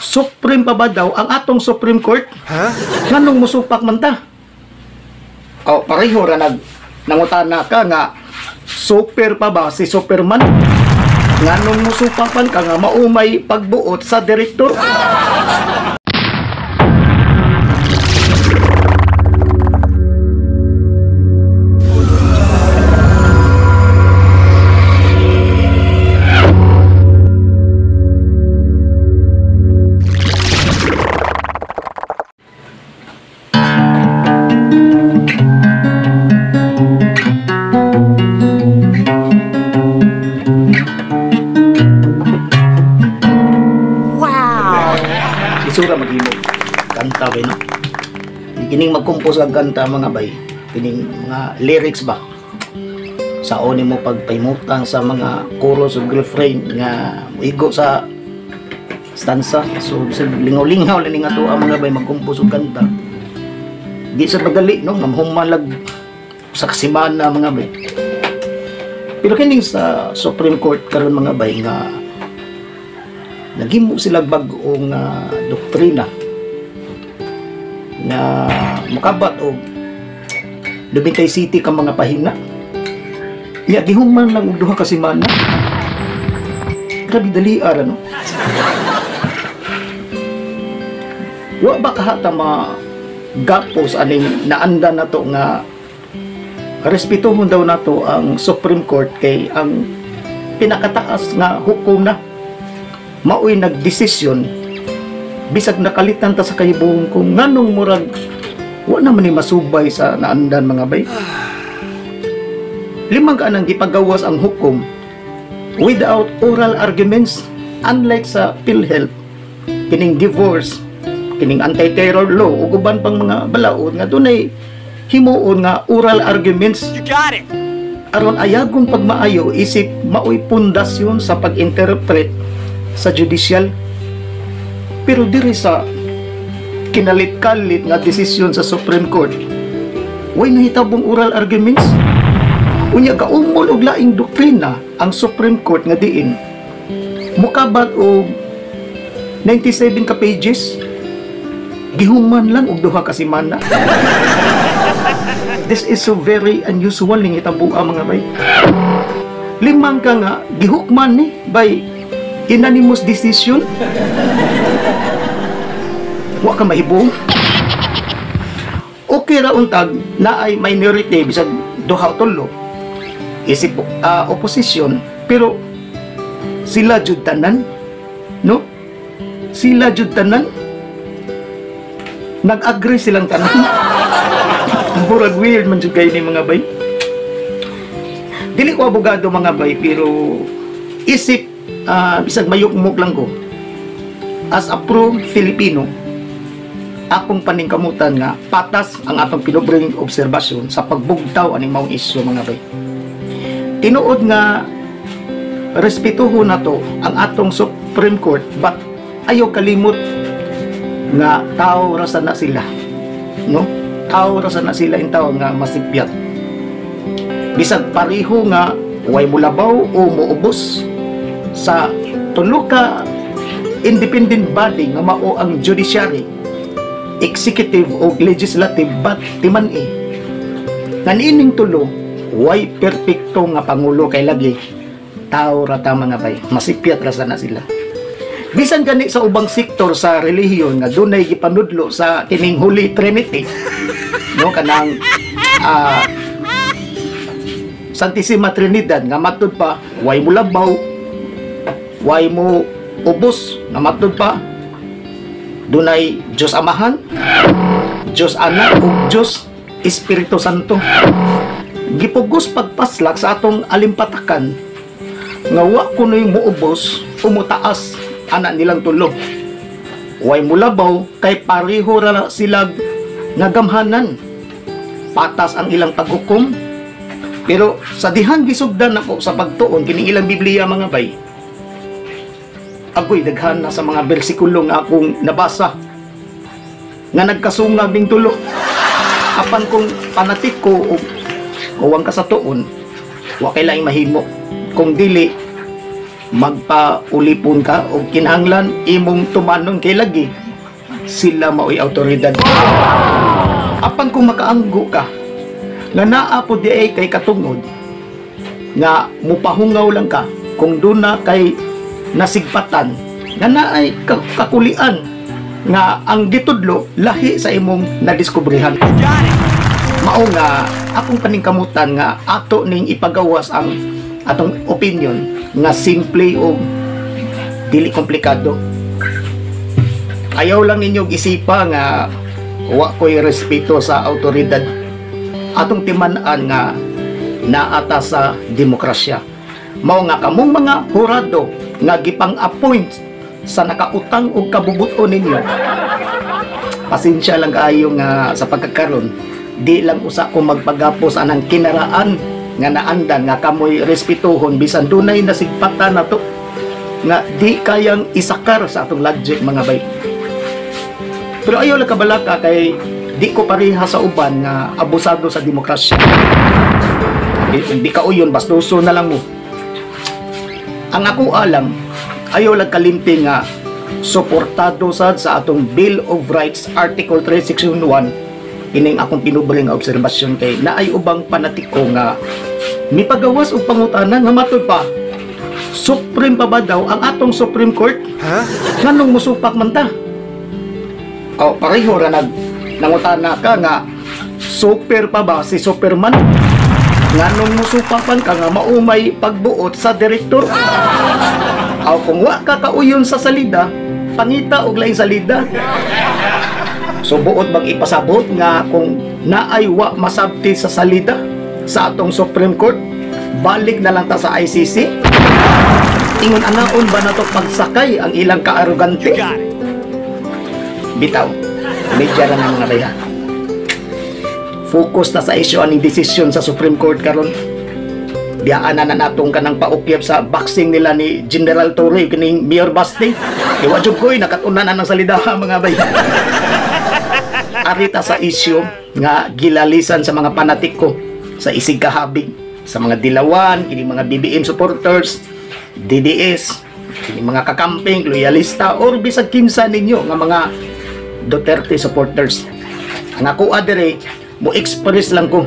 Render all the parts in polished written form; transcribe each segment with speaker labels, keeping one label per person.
Speaker 1: Supreme pa ba daw ang atong Supreme Court? Ha? Nganong musupak man ta? O, pareho ra nangutana ka nga, super pa ba si Superman? Nganong musupapan ka nga maumay pagbuot sa direktor? Isura maghimo kanta ba no? Kining magkumpos og kanta mga bay, kining mga lyrics ba saon nimo pagpahimutang sa mga chorus ug refrain nga igo sa stanza. So lingaw-lingaw lang nga to ang mga bay magkumpos og kanta. Di sa magali no, ngamhumalag sa kasimana mga bay. Pero kining sa Supreme Court karon mga bay nga naghimo sila bag-ong doktrina na makabat og Lubintay City ka mga pahina. Ya gihuman lang og duha ka semana. Grabe dali ara no. Wa ba kahata gapos aning naanda nato nga respetuhon daw nato ang Supreme Court kay ang pinakataas nga hukom na maoy nagdesisyon bisag nakalitan ta sa kahibuhon kung nganong murag wa naman ni masubay sa naandan mga bay. Limang ka nang gipagawas ang hukom without oral arguments, unlike sa PhilHealth, kining divorce, kining anti-terror law ug uban pang mga balaod nga dunay himuon nga oral arguments. You got it. Aron ayagon pagmaayo isip maoy pundasyon sa pag-interpret sa judicial. Pero diri sa kinalit-kalit nga desisyon sa Supreme Court, way nahitabong oral arguments. Unya gaumol og laing doktrina ang Supreme Court nga diin mukabat og 97 ka pages, gihuman lang og duha ka semana. This is so very unusual ning hitabo mga bay. Limang ka nga gihukman ni by unanimous decision. Wa ka mahibong. Okay ra untag na ay minority bisag duha o tulo isip opposition, pero sila jud tanan no, sila jud tanan nag-agree silang tanan. Murag weird man jud kay ni mga bay. Dili ko abogado mga bay, pero isip bisag mayukmok lang ko as a pro-Filipino, akong paningkamutan nga patas ang atong pinubring obserbasyon sa pagbugtaw aning maong isyu mga bay. Tinuod nga respetuhon nato ang atong Supreme Court, but ayaw kalimot nga tao rasa na sila no, tao rasa na sila in tao nga masipyat bisag pareho nga way mulabaw o muubos sa tulo ka independent body nga mao ang judiciary, executive o legislative, but timan naniining tulo way perpekto nga pangulo kay lagi tao rata mga bay, masipyat rasa na sila. Bisan gani sa ubang sektor sa relihiyon nga dunay gipanudlo sa kining Holy Trinity no, kanang Santissima Trinidad nga matud pa way mulabaw, way mo ubos nga matud pa dunay Diyos Amahan, Diyos Anak ug Diyos Espiritu Santo. Gipugos pagpaslak sa atong alimpatakan nga wa kunoy muubos o mutaas anak nilang tulo. Way mulabaw kay pareho ra sila nagamhanan, patas ang ilang paghukom. Pero sa dihang gisugdan nako sa pagtuon kining ilang Biblia mga bay, agoy daghan na sa mga bersikulo nga akong nabasa nga nagkasungag ning tulo. Apan kung panatik ko o uwang ka sa tuon, wa kay laing mahimo kung dili magpaulipon ka o kinahanglan imong tumanon kay lagi sila mao'y awtoridad. Apan kung makaanggo ka nga naa po di ay kay katungod nga mupahungaw lang ka kung doon na kay nasigpatan nga naay kakulian nga ang gitudlo lahi sa imong nadiskubrihan. Mao nga akong paningkamutan nga ato ning ipagawas ang atong opinion nga simple o dili komplikado. Ayaw lang ninyo isipa nga wa ko'y respeto sa awtoridad. Atong timan-an nga naata sa demokrasya. Mao nga kamong mga hurado nga gipang-appoint sa nakautang og kabubuton ninyo. Pasensya lang kaayo nga sa pagkakaroon. Di lang usa ko magpagapos anang kinaraan nga naandan nga kamoy respetuhon bisan dunay nasigpatan nato nga di kayang isakar sa atong logic mga bay. Pero ayaw lang kabalaka kay di ko pareha sa uban nga abusado sa demokrasya. Di ka uyon, bastuso na lang mo. Ang ako alam, ayaw lang kalimti nga suportado sad sa atong Bill of Rights Article 3 Section 1. Ining akong pinubring nga obserbasyon kay naay ubang panatiko nga mipagawas og pangutana nga matod pa Supreme pa ba daw ang atong Supreme Court? Nganong musupak man ta? O pareho ra nangutana ka nga super pa ba si Superman? Nganong musupapan ka nga maumay pagbuot sa direktor? O kung wa ka kauyon sa salida, pangita og lain salida. So buot bang ipasabot nga kung naay wa masabti sa salida sa atong Supreme Court, balik na lang ta sa ICC? Ingon anaon ba na to pagsakay ang ilang kaarugante? Bitaw, medya ra ng mga bayan. Focus na sa issue aning desisyon sa Supreme Court karon. Biyaan na natong kanang paukyab sa boxing nila ni General Torre kining Mayor Basti. Iwa jud koy nakatunan na ng salidaha mga bayan. Arita sa issue nga gilalisan sa mga panatiko sa isig kahabig, sa mga dilawan, kini mga BBM supporters, DDS, kini mga kakamping, loyalista, or bisag kinsa ninyo nga mga Duterte supporters. Ang ako adere, mo express lang ko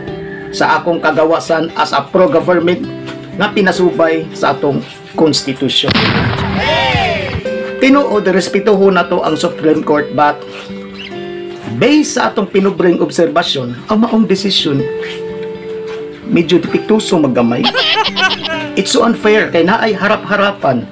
Speaker 1: sa akong kagawasan as a pro-government nga pinasubay sa atong konstitusyon. Tinuod, respetuho na to ang Supreme Court, but based sa atong pinubring obserbasyon, ang maong desisyon medyo dipiktuso maggamay. It's so unfair kay naay harap-harapan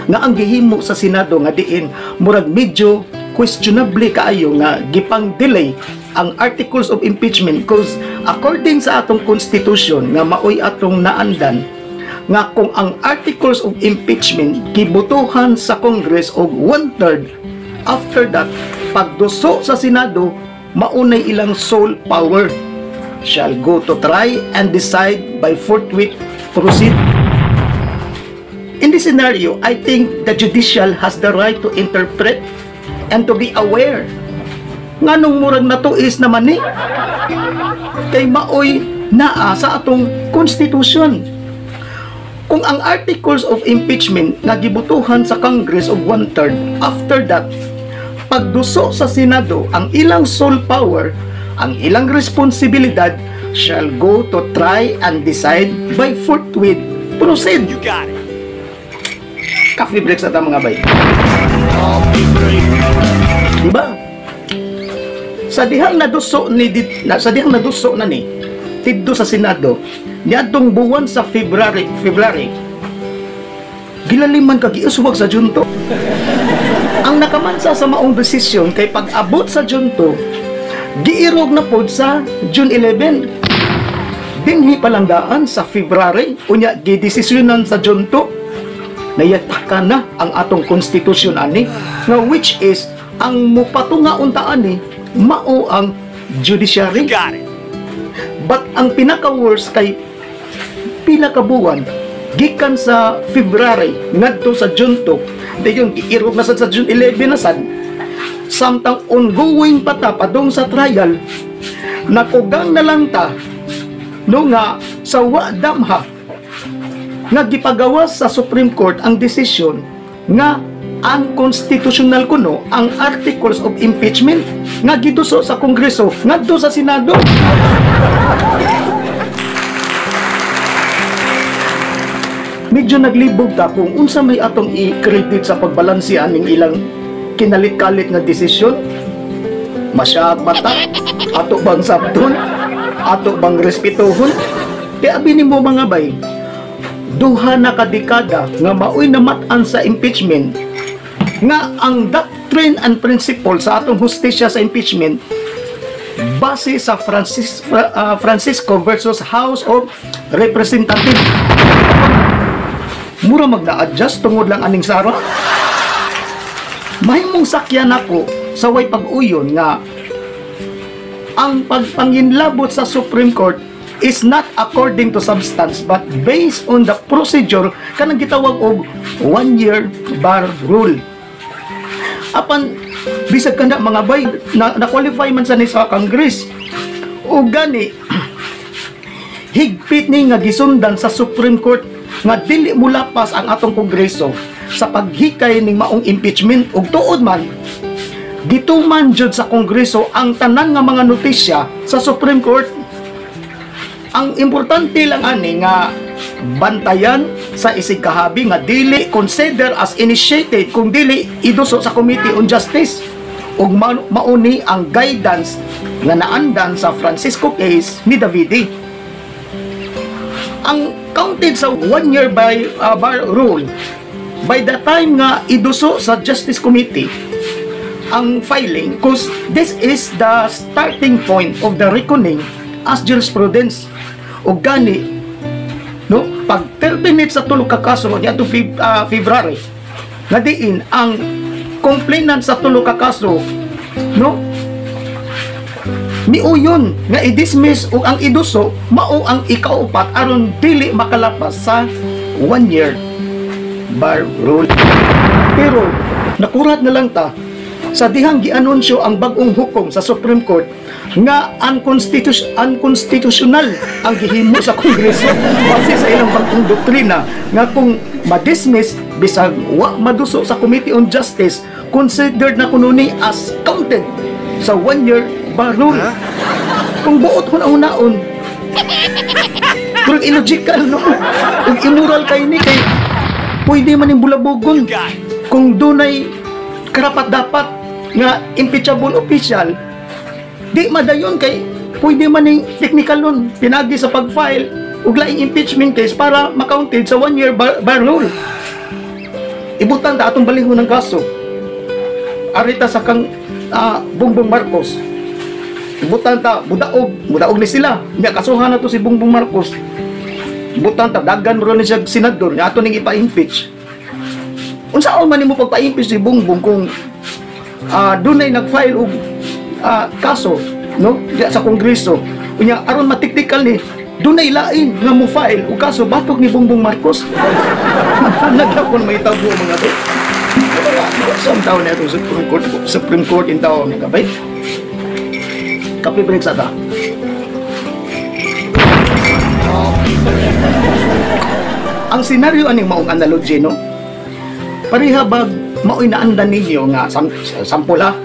Speaker 1: nga ang gihimo sa Senado nga diin murag medyo questionable kaayo nga gipang delay ang articles of impeachment because according sa atong constitution nga maoy atong naandan nga kung ang articles of impeachment gibutuhan sa Congress og 1/3, after that pagduso sa Senado maunay ilang sole power, shall go to try and decide by forthwith proceed. In this scenario, I think the judicial has the right to interpret and to be aware nganong murag natuis naman ni kay maoy naa sa atong konstitusyon. Kung ang articles of impeachment nga gibutuhan sa Congress of 1/3, after that pagduso sa Senado ang ilang sole power, ang ilang responsibilidad, shall go to try and decide by forthwith proceed. You got it. Coffee break sa ta mga bay. Diba? Sa dihang naduso na ni tiddo sa Senado niadtong buwan sa February gilaliman ka giuswag sa junto. Ang nakamansa sa maong desisyon kay pag-abot sa junto giirog na pod sa June 11. Dinhi palanggaan sa February unya gidesisyonan sa junto. Nayataka na ang atong konstitusyon ani nga which is ang mupatunga unta ani mao ang judiciary. But ang pinaka-worst kay pila ka buwan gikan sa February ngadto sa junto dayon giirog na sad sa June 11 na sad samtang ongoing pa ta padung sa trial nakugang na lang ta no nga sa wa damha nga gipagawas sa Supreme Court ang desisyon nga unconstitutional kuno ang articles of impeachment nga giduso sa Kongreso ngadto sa Senado. Medyo naglibog ta kung unsa may atong i-credit sa pagbalansean ning ilang kinalit-kalit nga desisyon. Masyag mata, ato bang sabton, ato bang respetuhon. Kaya abi nimo mga bay, duha na kadekada nga maoy namatan sa impeachment nga ang doctrine and principle sa atong hustisya sa impeachment base sa Francisco versus House of Representatives. Mura magna-adjust tungod lang aning sara. Mahimong sakyan ako sa way pag-uyon nga ang pagpanginlabot sa Supreme Court is not according to substance but based on the procedure kanang gitawag og 1-year bar rule. Apan bisag kana mga bay na-qualify man sa ni sa Congress o gani higpit ni nga gisundan sa Supreme Court nga dili mulapas ang atong Kongreso sa paghikay ning maong impeachment ug tuod man gituman jud sa Kongreso ang tanan nga mga notisya sa Supreme Court. Ang importante lang ani nga bantayan sa isig kahabi nga dili consider as initiated kung dili iduso sa Committee on Justice ug mauni ang guidance nga naandan sa Francisco case ni Davide. Ang counted sa 1-year bar rule by the time nga iduso sa Justice Committee ang filing, cause this is the starting point of the reckoning as jurisprudence. O gani no pag terminate sa tulo ka kaso niya to February nga diin ang complainant sa tulo ka kaso no miuyon nga i-dismiss o ang iduso mao ang ikaupat aron dili makalapas sa 1-year bar rule. Pero nakurat na lang ta sa dihang gianunsyo ang bagong hukom sa Supreme Court nga unconstitutional ang gihimo sa Kongreso base sa ilang bagong doktrina nga kung ma-dismiss bisag wa maduso sa Committee on Justice considered na kununi as counted sa 1-year bar rule. Kung buot hunaon kung illogical no kung immoral kay ni kay pwede man yung bulabogon kung dunay karapat dapat nga impeachable official di madayon kay pwede man yung technical nun pinagi sa pag-file ug laing impeachment case para ma-counted sa 1-year bar rule. Ibutan ta atong balihon ng kaso arita sa kang Bongbong Marcos. Ibutan ta budaog ni sila nga kasuhan na to si Bongbong Marcos. Ibutan ta dagan ro ni siya senador nga ato ning ipa-impeach. Unsaon man nimo pagpa-impeach si Bongbong kung dunay nag-file og kaso no sa Kongreso unya aron matiktikal ni dunay lain nga mo file og kaso batok ni Bongbong Marcos. Nagapon may tabo mga to. Sa taon na ito Supreme Court in taon nga kabay. Kape break sa ta. Ang senaryo aning maong analogy no. Pareha bag maoy naandan ninyo nga sampula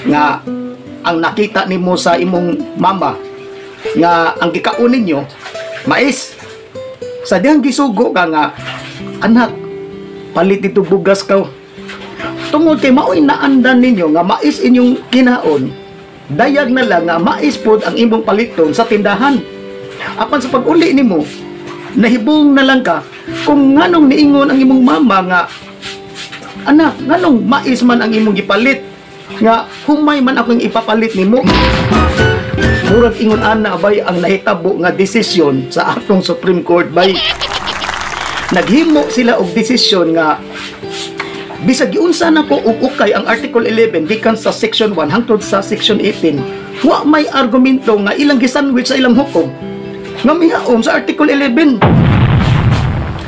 Speaker 1: nga ang nakita nimo sa imong mama nga ang gikaon ninyo mais sa dihang gisugo ka nga anak palit dito bugas ka tungod kay maoy naandan ninyo nga mais inyong kinaon dayag na lang nga mais pod ang imong paliton sa tindahan apan sa pag-uli nimo nahibong na lang ka kung nganong niingon ang imong mama nga anak, nganong mais man ang imong gipalit nga humay man akong ipapalit nimo. Murag ingon ana bay ang nahitabo nga desisyon sa atong Supreme Court bay. Naghimo sila og desisyon nga bisag giunsa na ko og ukay ang Article 11 gikan sa Section 1 hangtod sa Section 18. Wa may argumento nga ilang gisandwich sa ilang hukom nga mihaom sa Article 11.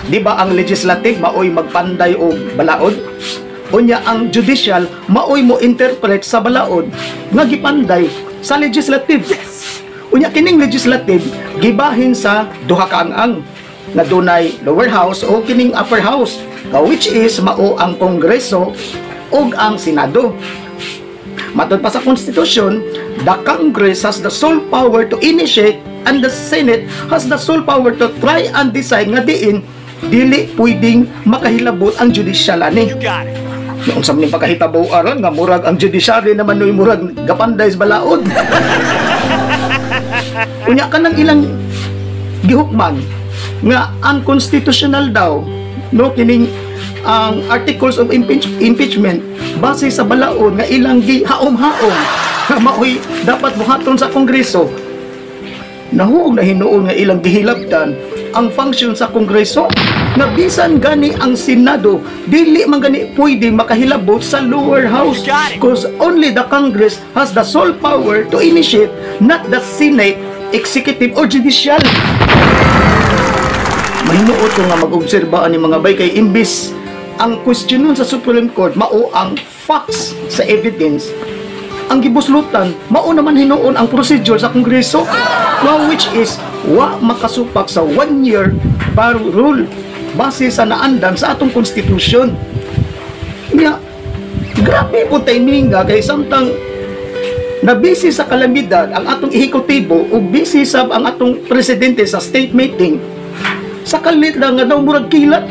Speaker 1: Di ba ang legislative maoy magpanday og balaod? Unya ang judicial maoy mo interpret sa balaod nga gipanday sa legislative. Unya kining legislative gibahin sa duha ka ang nga dunay lower house o kining upper house, which is mao ang Kongreso ug ang Senado. Matod pa sa Constitution, the Congress has the sole power to initiate and the Senate has the sole power to try and decide nga diin dili pwedeng makahilabot ang judicial ani. Noong sa mga pagkahitabaw aron nga murag ang judiciary naman noy murag gapanday sa balaod. Unya ka nang ilang gihukman nga unconstitutional daw no kining ang articles of impeachment base sa balaod nga ilang gihaom-haom nga maoy dapat buhaton sa Kongreso. Nahuog na hinuon nga ilang gihilabtan ang function sa Kongreso nga bisan gani ang Senado dili man gani pwede makahilabot sa lower house because only the Congress has the sole power to initiate, not the Senate, executive or judicial. Mahinuot ko nga mag-obserba ani mga bay kay imbis ang questionon sa Supreme Court mao ang facts sa evidence, ang gibuslutan mao naman hinuon ang procedure sa Kongreso, which is wa makasupak sa 1 year bar rule base sa naandan sa atong konstitusyon. Nga grabe po timing nga kay samtang nabisi sa kalamidad ang atong ehekutibo ug bisi sa ang atong presidente sa state meeting, sa kalit lang nga daw murag kilat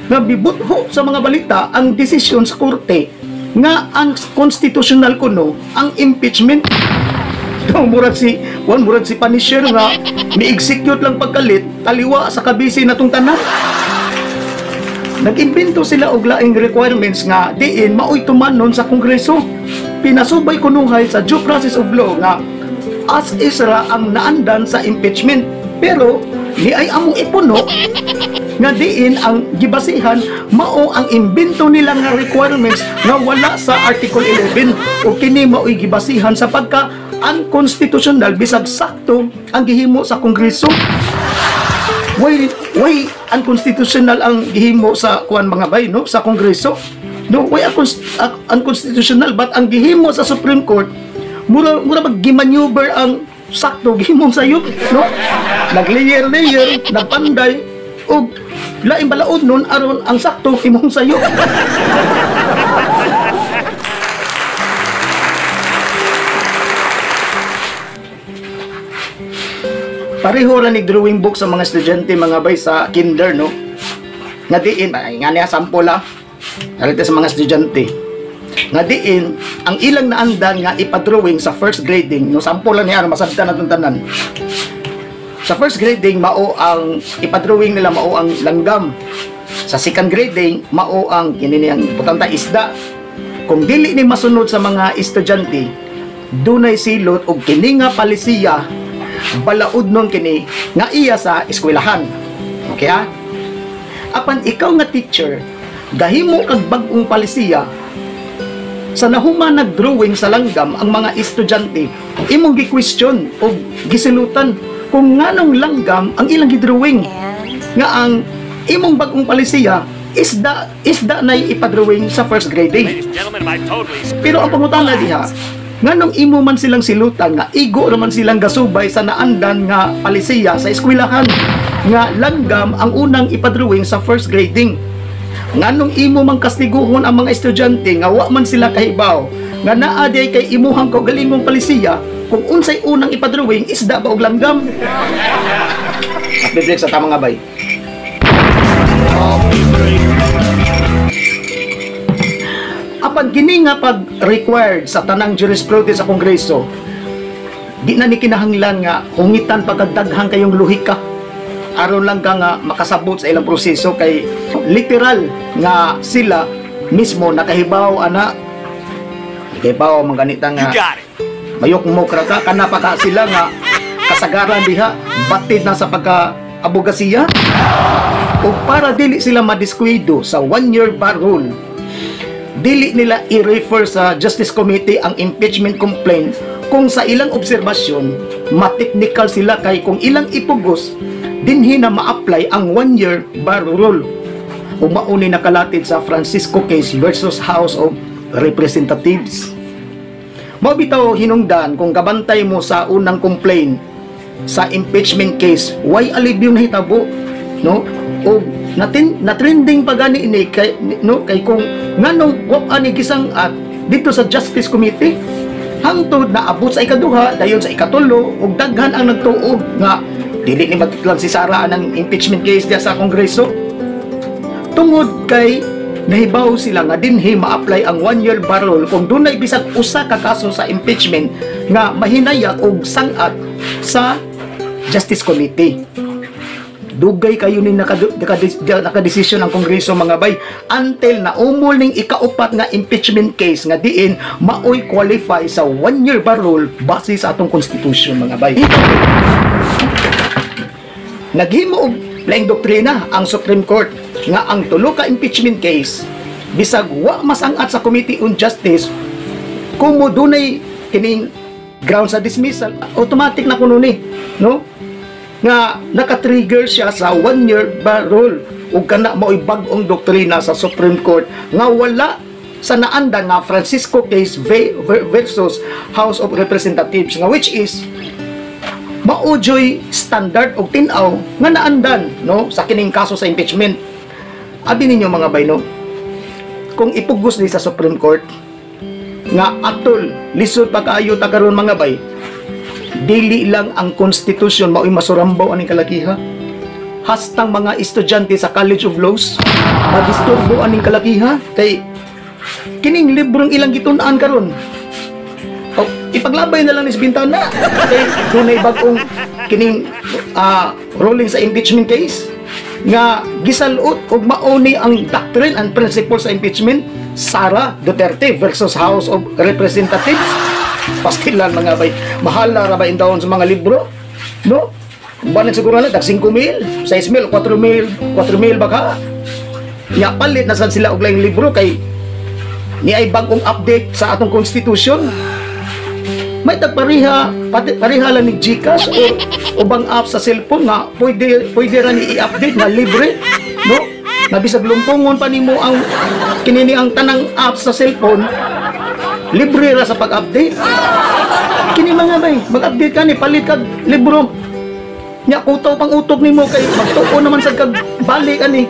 Speaker 1: nga bibutho sa mga balita ang desisyon sa korte nga ang constitutional kuno ang impeachment. Daw murag si Punisher nga ni-execute lang pagkalit taliwa sa kabisi natong tanan. Nag-imbento sila og laing requirements nga diin maoy tumanon sa Kongreso. Pinasubay kunuhay sa due process of law nga as isra ang naandan sa impeachment, pero ni ay among ipuno nga diin ang gibasihan mao ang imbento nila nga requirements nga wala sa Article 11 o kini mao'y gibasihan sa pagka unconstitutional bisag sakto ang gihimo sa Kongreso. Why unconstitutional ang gihimo sa kuan mga bay no sa Kongreso? No, why unconstitutional but ang gihimo sa Supreme Court mura mag-gimaneuver ang sakto gihimong sayop no, nag-layer nagpanday og laing balaod nun aron ang sakto imong sayop. Pareho ra ni drawing book sa mga estudyante mga bay sa kinder no, nga diin nga niya sample narito sa mga estudyante nga diin ang ilang naandan nga ipadrawing sa first grading no, sample lang niya masabtan natong tanan. Sa first grading mao ang ipadrawing nila mao ang langgam, sa second grading mao ang kinini ang putanta isda. Kung dili ni masunod sa mga estudyante dunay silot og kini nga palisiya balaod nun kini nga iya sa eskwelahan. Okay ha? Apan ikaw nga teacher gahimo kag bag-ong palisiya sa nahuman nagdrawing sa langgam ang mga estudyante, imong gi-question o gisilutan kung nganong langgam ang ilang gidrawing nga ang imong bag-ong palisiya isda na ipadrawing sa first grading. Pero ang pangutana diha, nganong imo man silang silutan nga igo raman silang gasubay sa naandan nga palisiya sa eskwelahan nga langgam ang unang ipadrawing sa first grading. Nganong imo man kastiguhon ang mga estudyante nga wa man sila kahibaw nga naa day kay imuhang kaugalingong palisiya kung unsay unang ipadrawing isda ba og langgam. At sa tama nga bay. Apan kini nga pag required sa tanang jurisprudence sa Kongreso, di na ni kinahanglan nga hungitan pagdaghang kayong luhika aron lang ka nga makasabot sa ilang proseso kay literal nga sila mismo nakahibaw ana kahibaw man ganita nga mayok mo kraka kana pa ka sila nga kasagaran diha batid na sa pagka-abogasiya o para dili sila madiskuido sa 1-year bar rule, dili nila i-refer sa Justice Committee ang impeachment complaint kung sa ilang obserbasyon ma-technical sila kay kung ilang ipugos dinhi na ma-apply ang 1-year bar rule o mauni nakalatid sa Francisco case versus House of Representatives. Mao bitaw hinungdan kung kabantay mo sa unang complaint sa impeachment case, why alibyo na hitabo no, o na-trending pa gani ini kay no, kay kung nganong wa ani gisang at dito sa Justice Committee hangtod na abot sa ikaduha dayon sa ikatulo ug daghan ang nagtuog nga dili ni matutlan si Sara ang impeachment case diya sa Kongreso tungod kay nahibaw sila nga dinhi ma-apply ang 1-year bar rule kung dunay bisag usa ka kaso sa impeachment nga mahinayag og sangat sa Justice Committee. Dugay kayo ni nakadesisyon ang Kongreso mga bay until na umol ning ikaupat nga impeachment case nga diin maoy qualify sa 1-year bar rule base sa atong konstitusyon mga bay. Naghimo og laing doktrina ang Supreme Court nga ang tulo ka impeachment case bisag wa masangat sa Committee on Justice kung mo dunay kining ground sa dismissal automatic na kuno ni no nga naka-trigger siya sa 1-year bar rule ug kana mao'y bag-ong doktrina sa Supreme Court nga wala sa naanda nga Francisco case versus House of Representatives nga which is maudyoy standard og tin-aw nga naandan no sa kining kaso sa impeachment. Abi ninyo mga bay no, kung ipugos ni sa Supreme Court nga atol lisod pa kaayo ta karon mga bay, dili lang ang konstitusyon mao'y masurambaw aning kalakiha, hastang mga estudyante sa College of Laws madisturbo aning kalakiha kay kining librong ilang gitun-an karon. O, ipaglabay na lang ni sa bintana kay dunay bag-ong kining ruling sa impeachment case nga gisalot og mauni ang doctrine and principle sa impeachment. Sara Duterte versus House of Representatives. Pastilan mga bay, mahal na ra ba indawon sa mga libro no? Banin siguro na 5,000, 6,000, 4,000 baka nya palit na sad sila og laing libro kay ni ay bagong update sa atong konstitusyon. May tagpareha pareha lang ni GCash o ubang app sa cellphone nga pwede ra ni i-update na libre no, na bisag lumpungon pa nimo ang kinini ang tanang app sa cellphone libre ra sa pag-update. Kini mga bay mag-update ka ni palit kag libro nya kutaw pang utok nimo kay magtuo naman sa kag balik ani.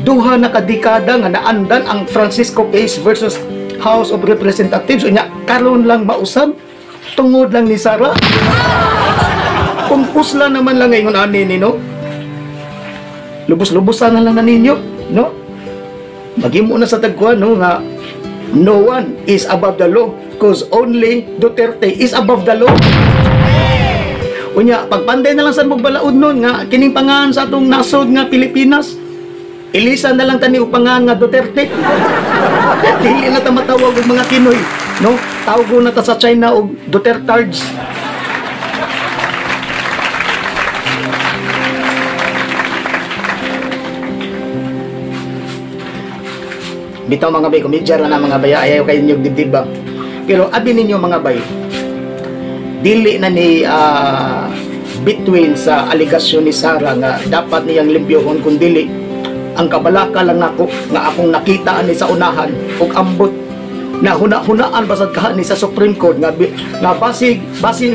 Speaker 1: Duha na kadekada nga naandan ang Francisco case versus House of Representatives unya karon lang mausab tungod lang ni Sara. Kung pusla naman lang ngayon ani ni no, lubos-lubosan na lang na ninyo no, maghimo na sa tagkuan no nga no one is above the law cause only Duterte is above the law. Unya pagpanday na lang sa magbalaod nun nga kining pangalan sa atong nasod nga Pilipinas, ilisan na lang tani og pangalan nga Duterte. Dili na ta matawag og mga Pinoy no, tawgo na ta sa China og Dutertards. Bitaw mga bay, komedya na mga bay, ayaw kayo ninyong dibdib ba? Pero abi ninyo mga bay, dili na ni between sa aligasyon ni Sara nga dapat niyang limpyohon kung dili ang kabalaka lang nako nga akong nakita ani sa unahan ug ambot na hunahunaan basad kaha ni sa Supreme Court nga basig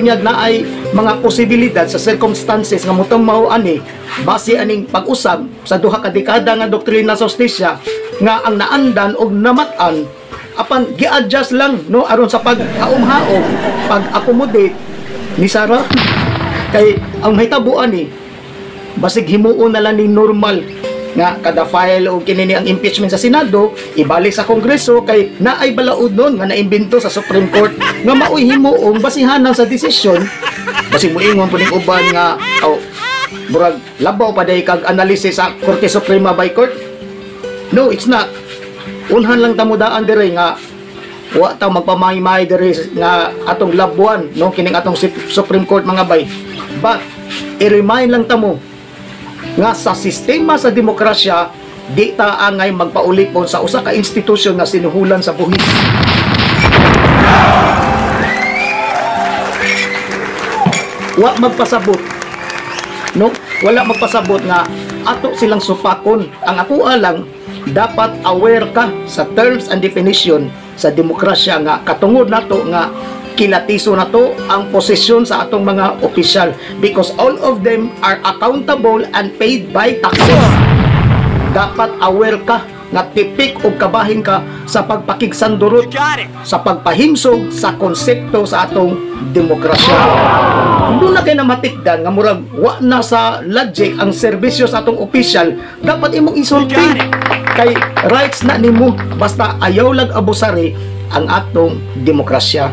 Speaker 1: niya na ay mga posibilidad sa circumstances nga mutamaw ani base aning pag-usab sa duha ka dekada nga doktrina sa hustisya nga ang naandan og namatan apan gi-adjust lang no aron sa pag-haom-haom pag-accommodate ni Sara kay ang mahitabuan ni basig himuon na lang ni normal nga kada file o kinini ang impeachment sa Senado ibalik sa Kongreso kay naay balaod nun nga naimbento sa Supreme Court nga maoy himuong basihanan sa desisyon basig moingon puning uban nga burag labaw pa day kag analysis sa Korte Suprema by Court. No, it's not. Unhan lang tamudaan dire nga wa ta magpamay-may dire nga atong labuan no kining atong Supreme Court mga bay, but i-remind lang tamo nga sa sistema sa demokrasya di ta angay magpaulipon sa usa ka institusyon nga sinuhulan sa buhis. Wa magpasabot no, wala magpasabot nga ato silang supakon. Ang ako lang dapat aware ka sa terms and definition sa demokrasya nga katungod nato nga kilatiso na to ang posisyon sa atong mga opisyal because all of them are accountable and paid by taxes. Dapat aware ka nga tipik o kabahin ka sa pagpakigsandurot, sa pagpahimsog sa konsepto sa atong demokrasya. Kung doon na kayo na matikdan nga murag wa na sa logic ang serbisyo sa atong opisyal, dapat imong isulti kay rights na nimo basta ayaw lag abusari ang atong demokrasya.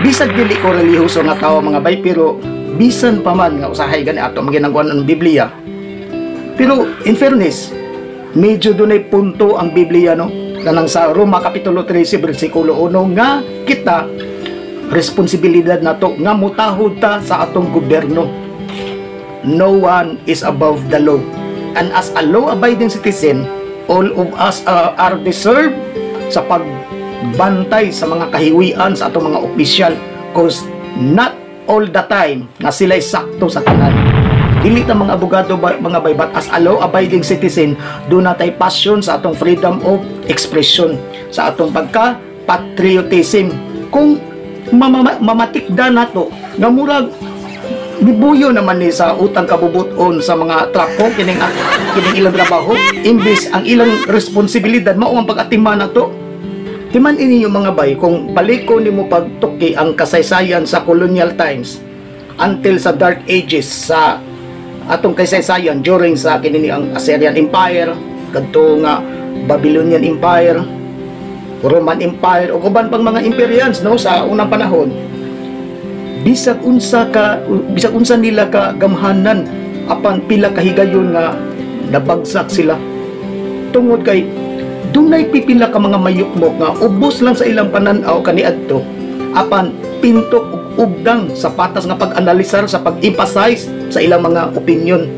Speaker 1: Bisag dili ko relihiyoso nga tao mga bay, pero bisan pa man nga usahay gani ato maginangguan ang Biblia. Pero in fairness, medyo dunay punto ang Biblia, no? Kanang sa Roma Kapitulo 13 versikulo 1 nga kita responsibilidad nato nga mutahod ta sa atong gobyerno. No one is above the law. And as a law-abiding citizen, all of us are deserved sa pagbantay sa mga kahiwian sa atong mga opisyal, cause not all the time nga sila'y sakto sa tanan. Dili ta mga abogado mga bay, but as a law-abiding citizen, do natay passion sa atong freedom of expression, sa atong pagka-patriotism. Kung mamatikda nato nga murag bibuyo naman ni sa utang kabubuton sa mga trapo kining ilang trabaho, imbis ang ilang responsibilidad mao ang pag-atima nato. Timan ini yung mga bay, kung baliko nimo pagtuki ang kasaysayan sa colonial times until sa dark ages sa atong kasaysayan during sa kinini ang Assyrian Empire, kadto nga Babylonian Empire, Roman Empire ug uban pang mga imperials, no, sa unang panahon. Bisag unsa nila ka gamhanan apan pila kahigayon nga nabagsak sila tungod kay dunay pipila ka mga mayukmok nga ubos lang sa ilang pananaw kaniadto apan pinto ug ugdang sa patas nga pag-analisar sa pag-emphasize sa ilang mga opinion.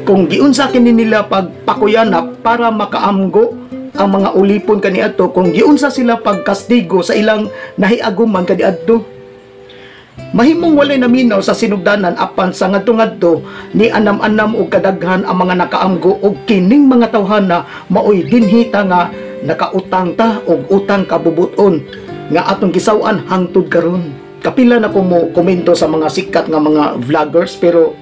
Speaker 1: Kung giunsa kini nila pagpakuyanap para makaamgo ang mga ulipon kaniadto, kung giunsa sila pagkastigo sa ilang nahiaguman kaniadto, mahimong walay naminaw sa sinugdanan apan sa ngadto-ngadto ni anam-anam og kadaghan ang mga nakaamgo og kining mga tawhana maoy dinhita nga nakautang ta og utang kabubuton nga atong gisaw-an hangtod karon. Kapila na ko mo komento sa mga sikat nga mga vloggers, pero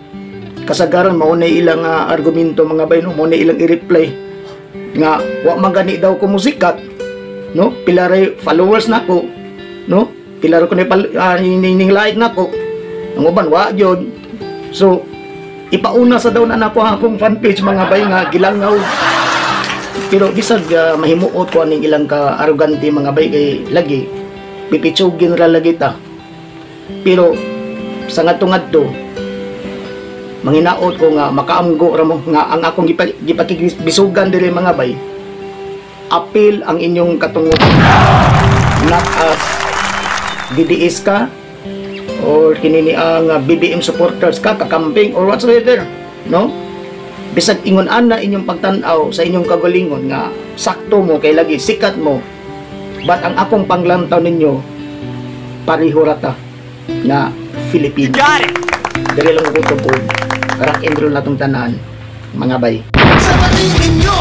Speaker 1: kasagaran mao na ilang argumento mga bay, no, mao na ilang i-reply nga wa man gani daw ko musikat, no, pila ray followers nako, no, pila ko ni like nako, ang uban wa gyud. So ipauna sa daw na nako akong fan page mga bay nga gilangaw. Pero bisag mahimuot ko aning ilang ka arrogante mga bay kay lagi pipitsugin ra lagi ta. Pero sa ngadto-ngadto manginaot ko nga makaamgo ra mo nga ang akong gipakibisugan diri mga bay, apil ang inyong katungutan, not as DDS ka or kinini ang BBM supporters ka, kakamping or whatsoever, no? Bisag ingon ana inyong pagtan-aw sa inyong kagalingon nga sakto mo kay lagi sikat mo, but ang akong panglantaw ninyo pareho rata na Filipino. Dali lang ko tubod rock and roll na tong tanan mga bay. Sa patingin nyo